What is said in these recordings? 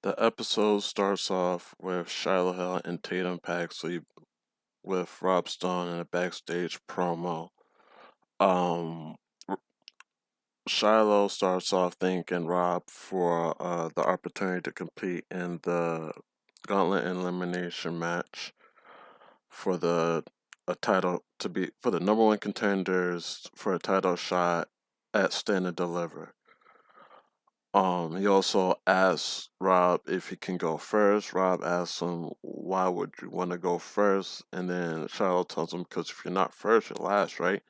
The episode starts off with Shiloh Hill and Tatum Paxley with Rob Stone in a backstage promo. Um, Shiloh starts off thanking Rob for the opportunity to compete in the Gauntlet Elimination match for the a title to be for the number one contenders for a title shot at Stand and Deliver. He also asks Rob if he can go first. Rob asks him, why would you want to go first? And then Charlotte tells him, because if you're not first, you're last, right?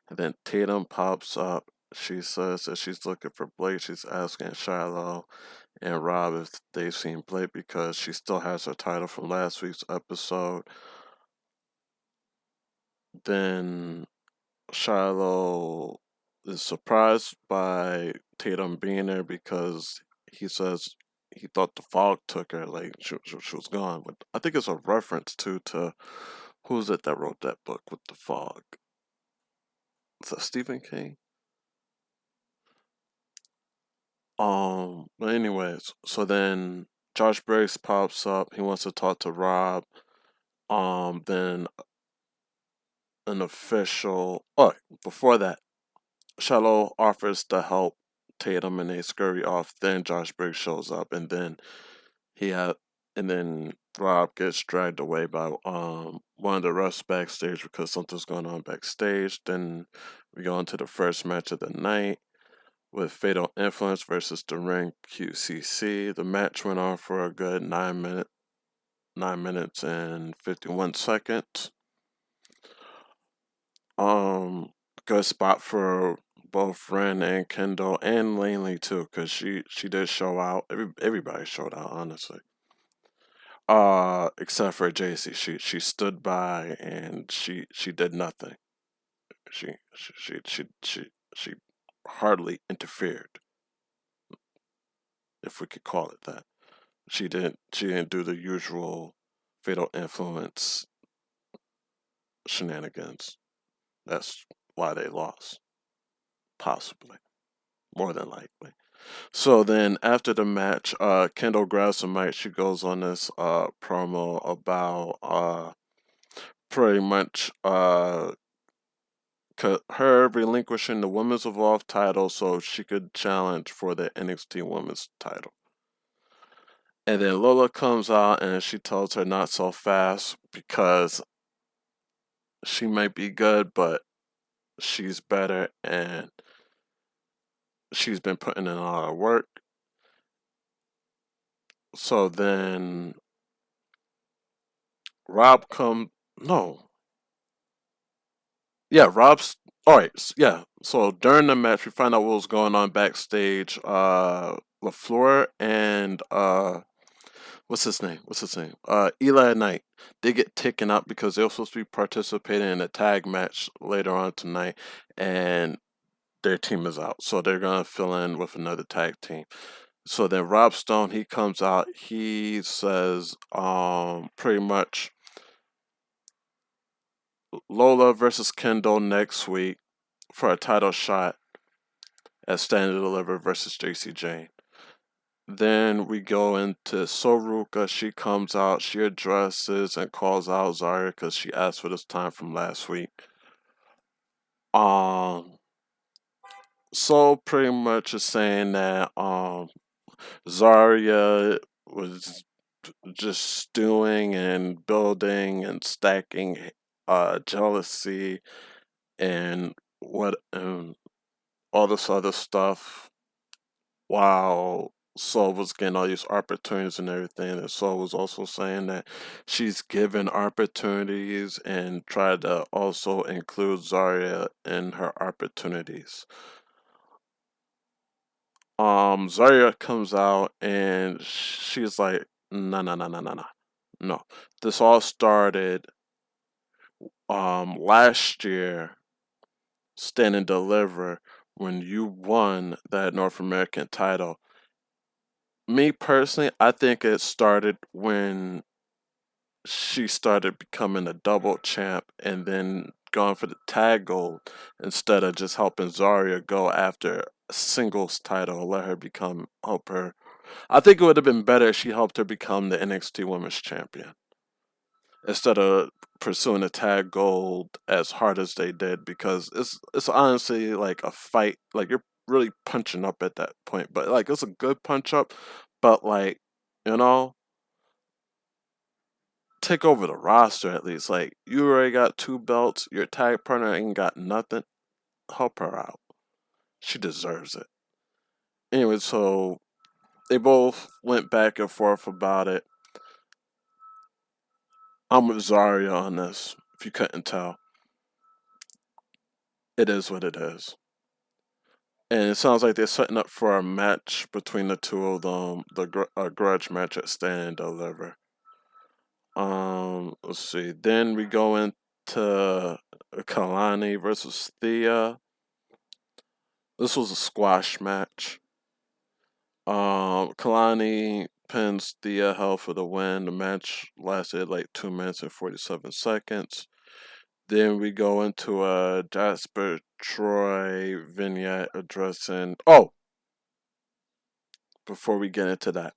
And then Tatum pops up. She says that she's looking for Blake. She's asking Shiloh and Rob if they've seen Blake because she still has her title from last week's episode. Then Shiloh is surprised by Tatum being there because he says he thought the fog took her, like she was gone. But I think it's a reference to who's it that wrote that book with the fog? Is that Stephen King? But anyways, so then Josh Briggs pops up. He wants to talk to Rob. Then an official. Oh, before that, Shiloh offers to help Tatum and they scurry off. Then Josh Briggs shows up, and then he had, and then Rob gets dragged away by one of the refs backstage because something's going on backstage. Then we go into the first match of the night with Fatal Influence versus the Ring QCC. The match went on for a good 9 minutes and 51 seconds. Good spot for both Ren and Kendall and Laney too, because she did show out. Everybody showed out, honestly. Except for JC, she stood by and she did nothing. She hardly interfered, if we could call it that. She didn't do the usual Fatal Influence shenanigans. That's why they lost, possibly, more than likely. So then after the match, Kendall grabs the mic. She goes on this promo about pretty much her relinquishing the Women's Evolve title so she could challenge for the NXT Women's title. And then Lola comes out and she tells her not so fast because she might be good, but she's better and she's been putting in a lot of work. So then Rob come no. Yeah, Rob's all right. Yeah. So during the match we find out what was going on backstage. LaFleur and what's his name? Eli Knight. They get taken out because they're supposed to be participating in a tag match later on tonight, and their team is out. So they're gonna fill in with another tag team. So then Rob Stone, he comes out. He says, pretty much Lola versus Kendall next week for a title shot at Stand and Deliver versus JC Jane. Then we go into Soruka. She comes out, she addresses and calls out Zarya because she asked for this time from last week. So pretty much is saying that Zarya was just stewing and building and stacking jealousy and what all this other stuff while Saul was getting all these opportunities and everything. And Saul was also saying that she's given opportunities and tried to also include Zarya in her opportunities. Zarya comes out and she's like, no, no, no, no, no, no. No. This all started last year, Stand and Deliver, when you won that North American title. Me personally, I think it started when she started becoming a double champ and then going for the tag gold instead of just helping Zarya go after a singles title, let her help her I think it would have been better if she helped her become the NXT Women's Champion instead of pursuing the tag gold as hard as they did, because it's honestly like a fight. Like, you're really punching up at that point, but like it's a good punch up, but like, you know, take over the roster at least. Like, you already got 2 belts, your tag partner ain't got nothing. Help her out. She deserves it. Anyway, so they both went back and forth about it. I'm with Zarya on this, if you couldn't tell. It is what it is. And it sounds like they're setting up for a match between the two of them, a grudge match at Stand and Deliver. Let's see. Then we go into Kalani versus Thea. This was a squash match. Kalani pins Thea Hell for the win. The match lasted like 2 minutes and 47 seconds. Then we go into a Jasper Troy vignette addressing. Oh, before we get into that,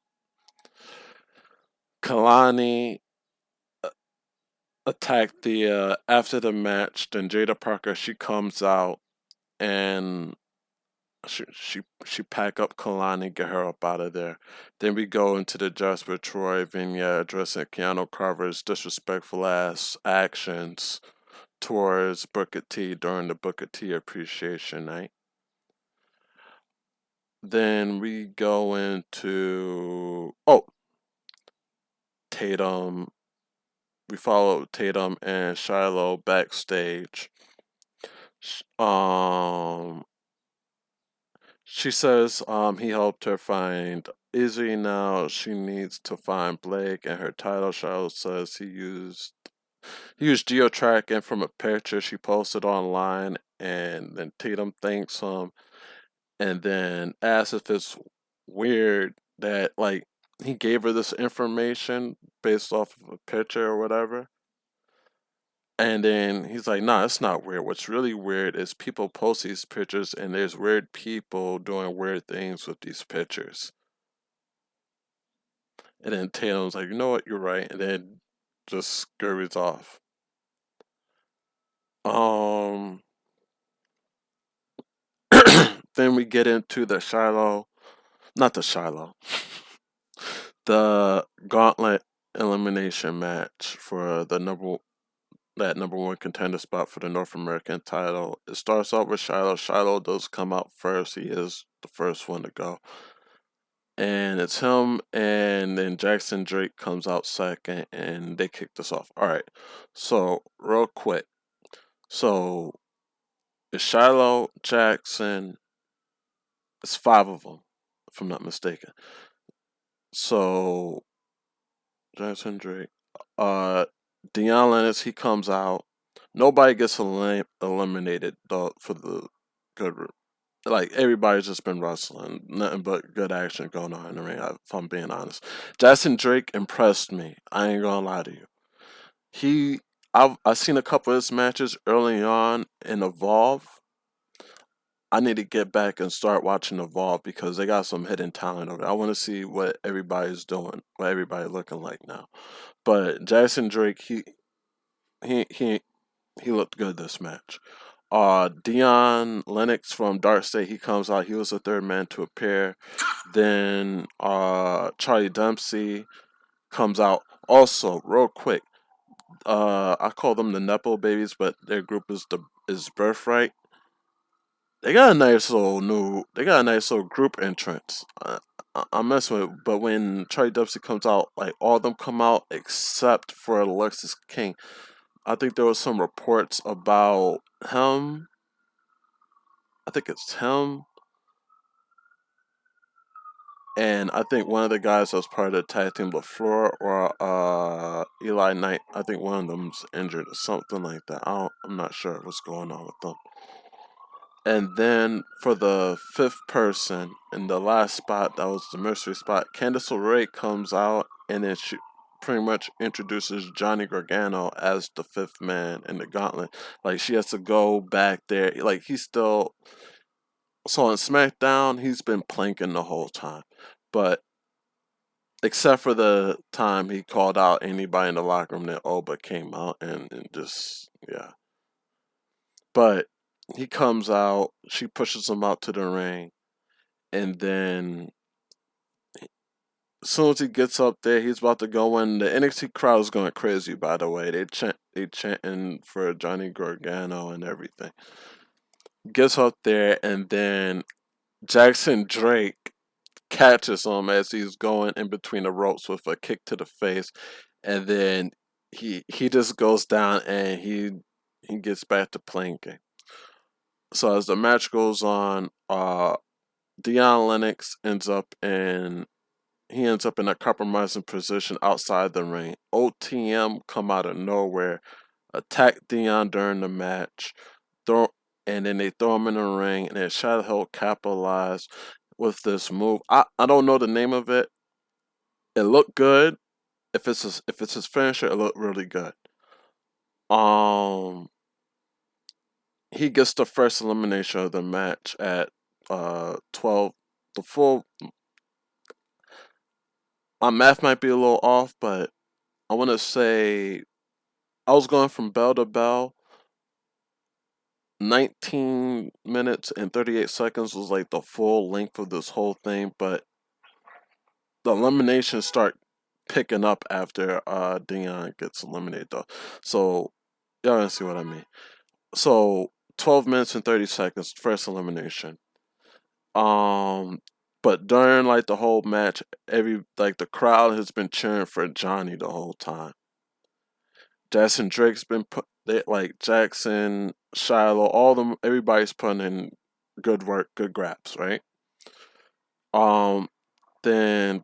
Kalani attacked the after the match. Then Jada Parker, she comes out and she pack up Kalani, get her up out of there. Then we go into the Jasper Troy vignette addressing Keanu Carver's disrespectful ass actions towards Booker T during the Booker T appreciation night. Then we go into Tatum. We follow Tatum and Shiloh backstage. Um, she says he helped her find Izzy. Now she needs to find Blake and her title. Shiloh says he used geotracking from a picture she posted online, and then Tatum thanks him, and then asks if it's weird that like he gave her this information based off of a picture or whatever. And then he's like, nah, it's not weird. What's really weird is people post these pictures and there's weird people doing weird things with these pictures. And then Tatum's like, you know what, you're right. And then just scurries off. Um, then we get into not the Shiloh, the Gauntlet elimination match for the number one contender spot for the North American title. It starts out with Shiloh. Shiloh does come out first. He is the first one to go. And it's him, and then Jackson Drake comes out second, and they kick this off. All right. So, real quick. So, it's Shiloh, Jackson. It's 5 of them, if I'm not mistaken. So, Jackson Drake. Deion Lennox, he comes out. Nobody gets eliminated though for the good. Like, everybody's just been wrestling, nothing but good action going on in the ring. If I'm being honest, Jackson Drake impressed me. I ain't gonna lie to you. I've seen a couple of his matches early on in Evolve. I need to get back and start watching Evolve because they got some hidden talent over there. I want to see what everybody's doing, what everybody's looking like now. But Jackson Drake, he he he looked good this match. Dion Lennox from Dark State, he comes out. He was the third man to appear. Then Charlie Dempsey comes out. Also, real quick, I call them the Nepo babies, but their group is Birthright. They got a nice little group entrance. I'm messing with it, but when Charlie Dempsey comes out, like all of them come out except for Alexis King. I think there was some reports about him. I think it's him, and I think one of the guys that was part of the tag team, LaFleur or Eli Knight. I think one of them's injured or something like that. I'm not sure what's going on with them. And then for the 5th person in the last spot, that was the mystery spot, Candice LeRae comes out and then she pretty much introduces Johnny Gargano as the 5th man in the gauntlet. Like, she has to go back there. Like, he's still. So on SmackDown, he's been planking the whole time. But except for the time he called out anybody in the locker room, that Oba came out and just, yeah. But he comes out, she pushes him out to the ring, and then as soon as he gets up there, he's about to go in. The NXT crowd is going crazy, by the way. They chanting for Johnny Gargano and everything. Gets up there, and then Jackson Drake catches him as he's going in between the ropes with a kick to the face, and then he just goes down and he gets back to planking. So as the match goes on, Dion Lennox ends up in a compromising position outside the ring. OTM come out of nowhere, attack Dion during the match, throw and then they throw him in the ring, and then Shadow Hill capitalize with this move. I don't know the name of it. It looked good. If it's his finisher, it looked really good. Um, he gets the first elimination of the match at 12. The full my math might be a little off, but I want to say I was going from bell to bell. 19 minutes and 38 seconds was like the full length of this whole thing, but the eliminations start picking up after Dion gets eliminated though. So y'all gonna see what I mean. So 12 minutes and 30 seconds, first elimination. Um but during like the whole match, the crowd has been cheering for Johnny the whole time. Jackson Drake's been like Jackson, Shiloh, all them, everybody's putting in good work, good graps, right? Um, then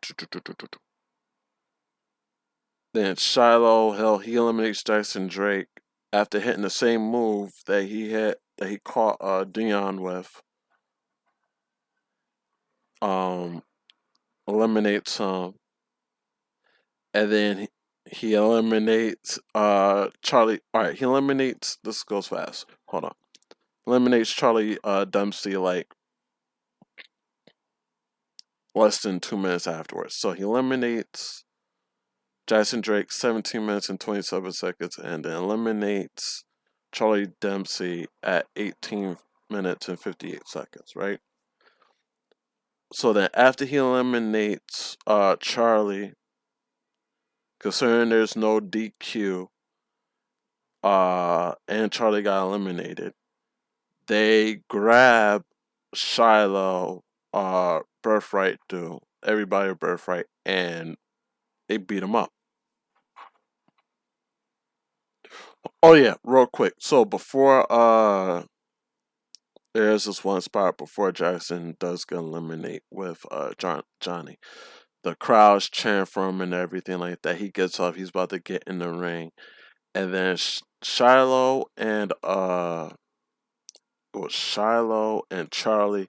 Shiloh, hell, he eliminates Jackson Drake after hitting the same move that he caught Dion with. Um, eliminates him, and then he eliminates Charlie. All right, he eliminates. This goes fast. Hold on. Eliminates Charlie Dempsey like less than 2 minutes afterwards. So he eliminates Jackson Drake 17 minutes and 27 seconds, and then eliminates Charlie Dempsey at 18 minutes and 58 seconds, right? So then after he eliminates Charlie, considering there's no DQ, and Charlie got eliminated, they grab Shiloh, Birthright do everybody Birthright, and they beat him up. Oh yeah, real quick. So before there's this one spot before Jackson does get eliminated with Johnny. The crowd's cheering for him and everything like that. He gets up, he's about to get in the ring. And then Shiloh and Shiloh and Charlie,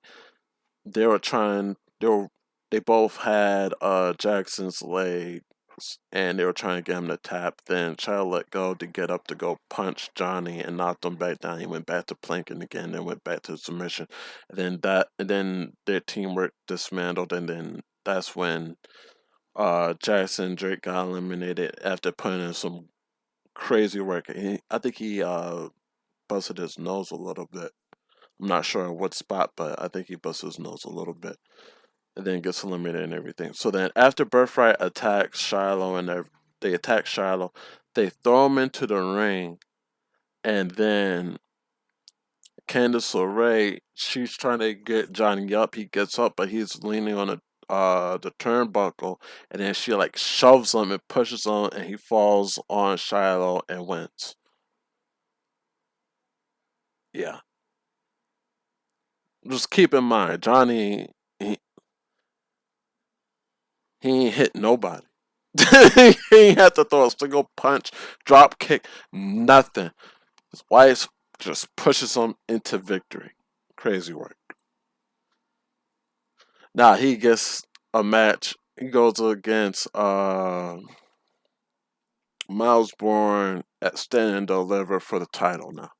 they were trying they both had Jackson's leg, and they were trying to get him to tap. Then Child let go to get up to go punch Johnny and knocked him back down. He went back to planking again, then went back to submission. And then their teamwork dismantled, and then that's when Jackson Drake got eliminated after putting in some crazy work. I think he busted his nose a little bit. I'm not sure what spot, but I think he busted his nose a little bit, and then gets eliminated and everything. So then after Birthright attacks Shiloh they attack Shiloh, they throw him into the ring, and then Candice LeRae, she's trying to get Johnny up. He gets up, but he's leaning on the turnbuckle, and then she like shoves him and pushes him, and he falls on Shiloh and wins. Yeah. Just keep in mind, Johnny, he ain't hit nobody. He ain't had to throw a single punch, drop kick, nothing. His wife just pushes him into victory. Crazy work. Now he gets a match. He goes against Miles Bourne at Stand and Deliver for the title now.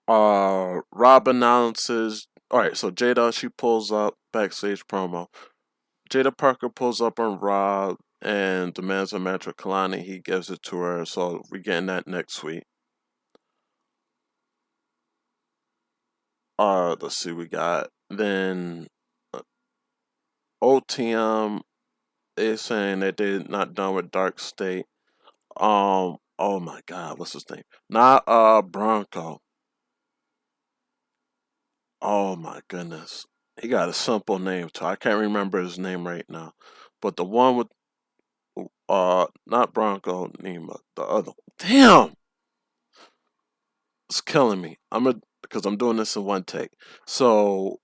Rob announces. All right, so Jada, she pulls up backstage promo. Jada Parker pulls up on Rob and demands a match with Kalani. He gives it to her, so we're getting that next week. Let's see, we got then OTM is saying that they're not done with Dark State. Oh my God, what's his name? Not Bronco. Oh my goodness, he got a simple name too. I can't remember his name right now, but the one with not Bronco Nima, the other one. Damn, it's killing me. Because I'm doing this in one take. So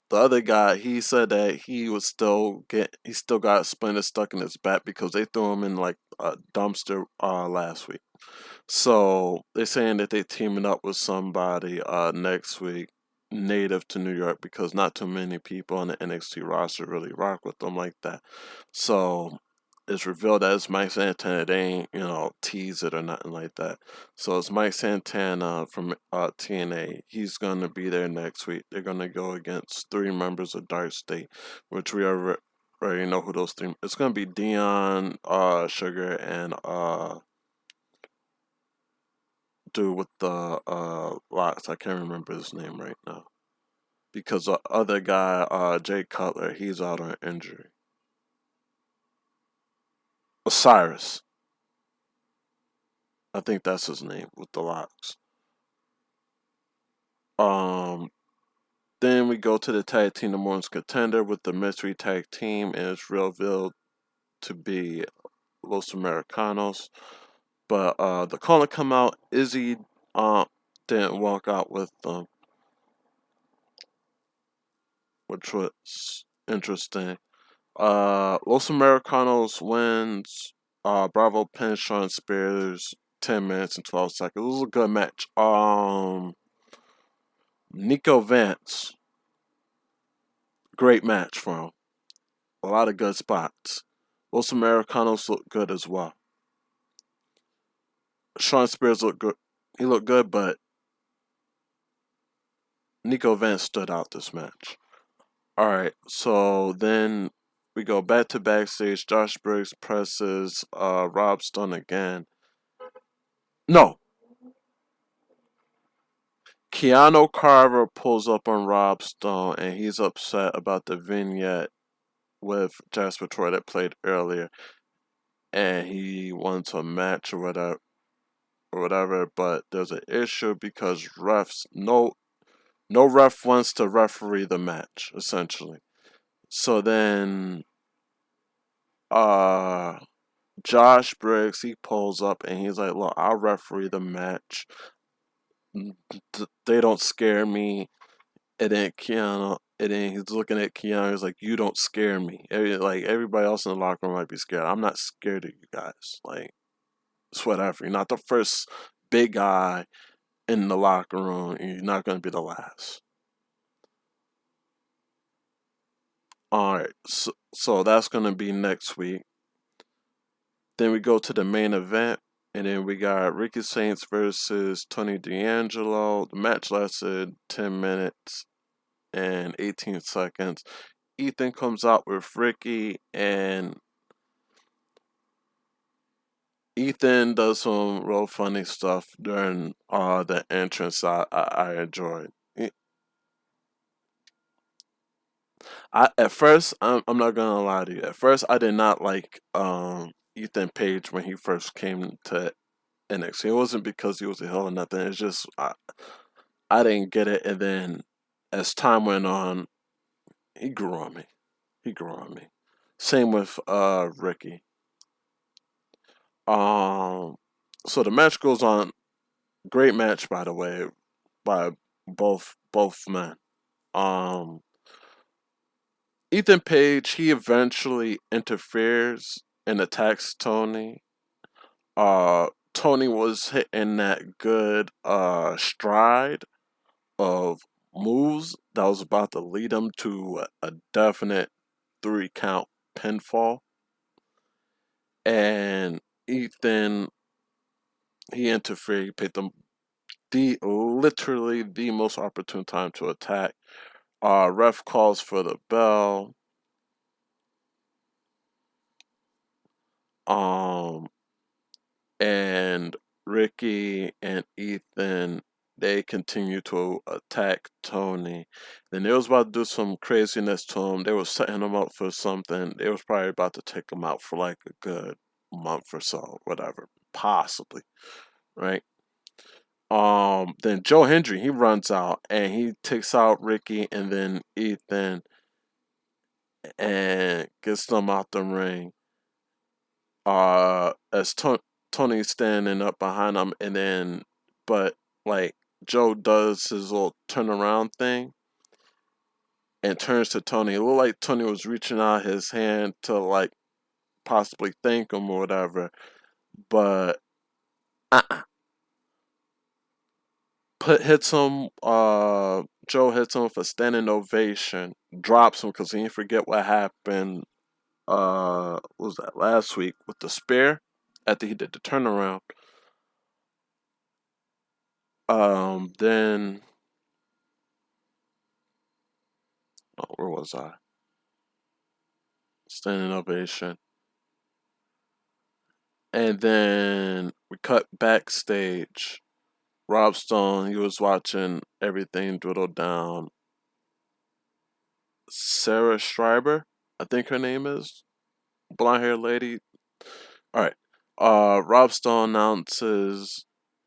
the other guy, he said that he still got splinters stuck in his back because they threw him in like a dumpster last week. So they're saying that they're teaming up with somebody next week native to New York because not too many people on the NXT roster really rock with them like that. So it's revealed that it's Mike Santana. They ain't, tease it or nothing like that. So it's Mike Santana from TNA. He's going to be there next week. They're going to go against 3 members of Dark State, which we already know who those 3. It's going to be Dion, Sugar, and dude with the locks. I can't remember his name right now. Because the other guy, Jay Cutler, he's out on injury. Osiris. I think that's his name with the locks. Um, then we go to the tag team, the Morning's Contender with the mystery tag team, and it's revealed to be Los Americanos. But the caller come out, Izzy didn't walk out with them, which was interesting. Los Americanos wins. Bravo pins Sean Spears 10 minutes and 12 seconds. It was a good match. Nico Vance, great match for him. A lot of good spots. Los Americanos look good as well. Sean Spears looked good. He looked good, but Nico Vance stood out this match. Alright, so then we go back to backstage. Josh Briggs presses Rob Stone again. No. Keanu Carver pulls up on Rob Stone and he's upset about the vignette with Jasper Troy that played earlier. And he wants a match or whatever, but there's an issue because no ref wants to referee the match, essentially. So then Josh Briggs, he pulls up and he's like, look, I'll referee the match. They don't scare me. And then he's looking at Keanu, he's like, you don't scare me. Everybody else in the locker room might be scared. I'm not scared of you guys. Like, it's whatever. You're not the first big guy in the locker room, and you're not going to be the last. Alright, so that's going to be next week. Then we go to the main event, and then we got Ricky Saints versus Tony D'Angelo. The match lasted 10 minutes and 18 seconds. Ethan comes out with Ricky, and Ethan does some real funny stuff during the entrance. I enjoyed. At first, I'm not gonna lie to you. At first, I did not like Ethan Page when he first came to NXT. It wasn't because he was a heel or nothing. It's just I didn't get it, and then as time went on, he grew on me. He grew on me. Same with Ricky. So the match goes on. Great match, by the way, by both men. Ethan Page, he eventually interferes and attacks Tony. Tony was hitting that good stride of moves that was about to lead him to a definite 3 count pinfall. And Ethan, he interfered. He picked him literally the most opportune time to attack. Ref calls for the bell. Ricky and Ethan, they continue to attack Tony. Then they was about to do some craziness to him. They was setting him up for something. They was probably about to take him out for like a good month or so, whatever, possibly, right? Then Joe Hendry, he runs out and he takes out Ricky and then Ethan and gets them out the ring. As Tony's standing up behind him, and then but like Joe does his little turnaround thing and turns to Tony. It looked like Tony was reaching out his hand to like possibly thank him or whatever, but uh hits him. Joe hits him for standing ovation, drops him because he didn't forget what happened. What was that last week with the spear after he did the turnaround. Then where was I? Standing ovation. And then we cut backstage. Rob Stone, he was watching everything dwindle down. Sarah Schreiber, I think her name is. Blonde haired lady. Alright. Rob Stone announces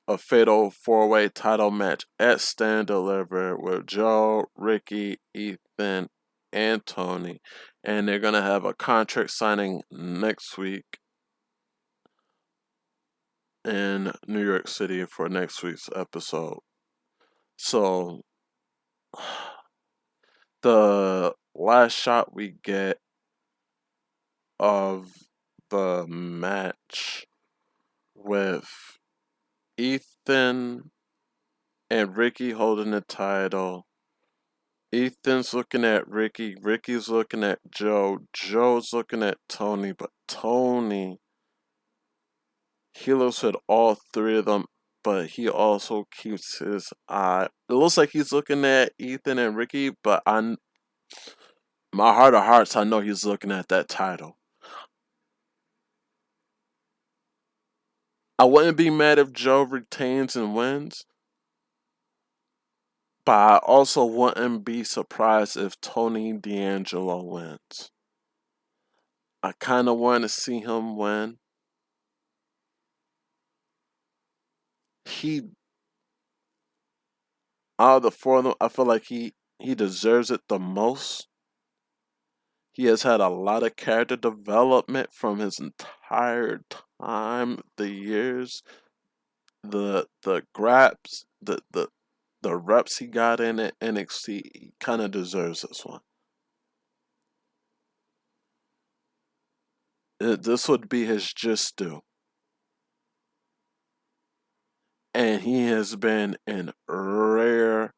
a fatal four-way title match at Stand Deliver with Joe, Ricky, Ethan, and Tony. And they're gonna have a contract signing next week in New York City for next week's episode. So the last shot we get of the match with Ethan and Ricky holding the title. Ethan's looking at Ricky, Ricky's looking at Joe, Joe's looking at Tony, but Tony, he looks at all three of them, but he also keeps his eye. It looks like he's looking at Ethan and Ricky, but my heart of hearts, I know he's looking at that title. I wouldn't be mad if Joe retains and wins, but I also wouldn't be surprised if Tony D'Angelo wins. I kind of want to see him win. He, out of the four of them, I feel like he deserves it the most. He has had a lot of character development from his entire time, the years, the graps, the reps he got in at NXT. He kind of deserves this one. This would be his just due. And he has been in rare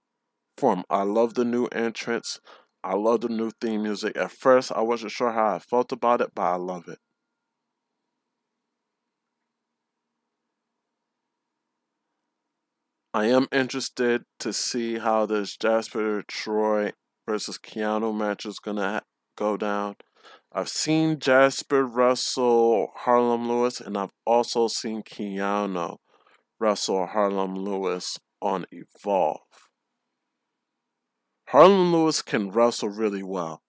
form. I love the new entrance. I love the new theme music. At first, I wasn't sure how I felt about it, but I love it. I am interested to see how this Jasper Troy versus Keanu match is going to go down. I've seen Jasper wrestle Harlem Lewis, and I've also seen Keanu wrestle Harlem Lewis on Evolve. Harlem Lewis can wrestle really well.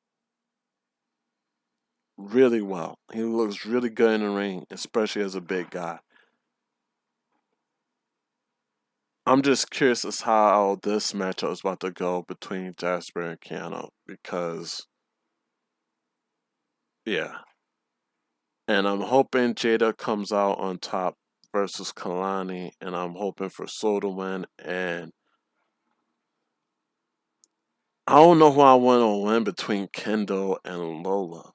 Really well. He looks really good in the ring, especially as a big guy. I'm just curious as how this matchup is about to go between Jasper and Keanu because, yeah. And I'm hoping Jada comes out on top versus Kalani, and I'm hoping for Soul to win. And I don't know who I want to win between Kendall and Lola.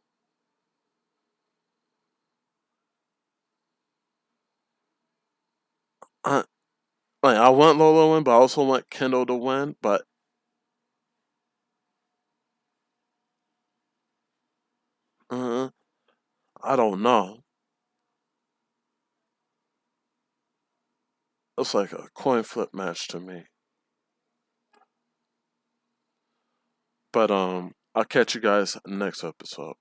I I want Lola to win, but I also want Kendall to win. But uh, I don't know. It's like a coin flip match to me. But I'll catch you guys next episode.